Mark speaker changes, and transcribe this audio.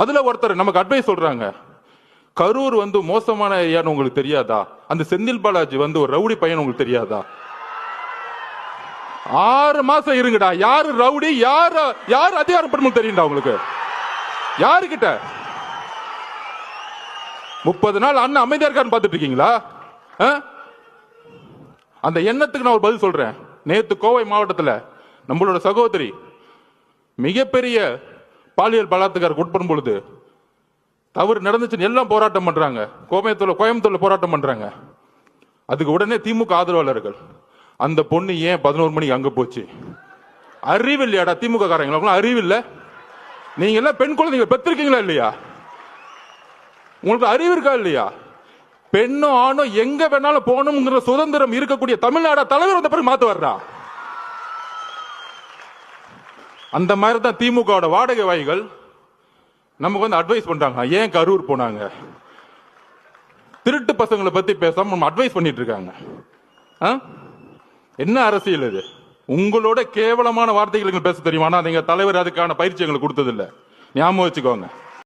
Speaker 1: அதுல ஒருத்தர் நமக்கு அட்வைஸ் சொல்றாங்க, கரூர் வந்து மோசமான ஏரியான்னு உங்களுக்கு தெரியாதா? அந்த செந்தில் பாலாஜி வந்து ஒரு ரவுடி பையன் உங்களுக்கு தெரியாதா? 6 மாசம் இருங்கடா. யாரு ரவுடி, யாரு அதிகாரப்படும் தெரியும்டா உங்களுக்கு? யாருக்கிட்ட 30 நாள் அண்ணன் அமைதியா இருக்கான்னு பார்த்துட்டு இருக்கீங்களா? அந்த எண்ணத்துக்கு நான் ஒரு பதில் சொல்றேன். நேத்து கோவை மாவட்டத்தில் நம்மளோட சகோதரி மிகப்பெரிய பாலியல் பலாத்காரத்துக்கு உட்படும் பொழுது தவறு நடந்துச்சுன்னு எல்லாம் போராட்டம் பண்றாங்க. கோயம்புத்தூர்ல போராட்டம் பண்றாங்க. அதுக்கு உடனே திமுக ஆதரவாளர்கள், அந்த பொண்ணு ஏன் 11 மணிக்கு அங்க போச்சு? அறிவு இல்லையாடா திமுக காரங்களும்? அறிவு இல்ல? நீங்க எல்லாம் பெண் குழந்தைங்க பெற்றிருக்கீங்களா இல்லையா? உங்களுக்கு அறிவு இருக்கா இல்லையா? பெண்ணும் ஆணும் எங்க வேணாலும் போகணுங்கிற சுதந்திரம் இருக்கக்கூடிய தமிழ்நாடு தலைவர் வந்த பிறகு மாத்து வர்றா. அந்த மாதிரி தான் திமுக வாடகை வாய்கள் நமக்கு வந்து அட்வைஸ் பண்றாங்க. ஏன் கரூர் போனாங்க? திருட்டு பசங்களை பத்தி பேசாம நம்ம அட்வைஸ் பண்ணிட்டு இருக்காங்க. என்ன அரசியல் இது? உங்களோட கேவலமான வார்த்தைகள் பேச தெரியுமா? நீங்க தலைவர் அதுக்கான பயிற்சி எங்களுக்கு கொடுத்தது இல்ல, ஞாபகம் வச்சுக்கோங்க.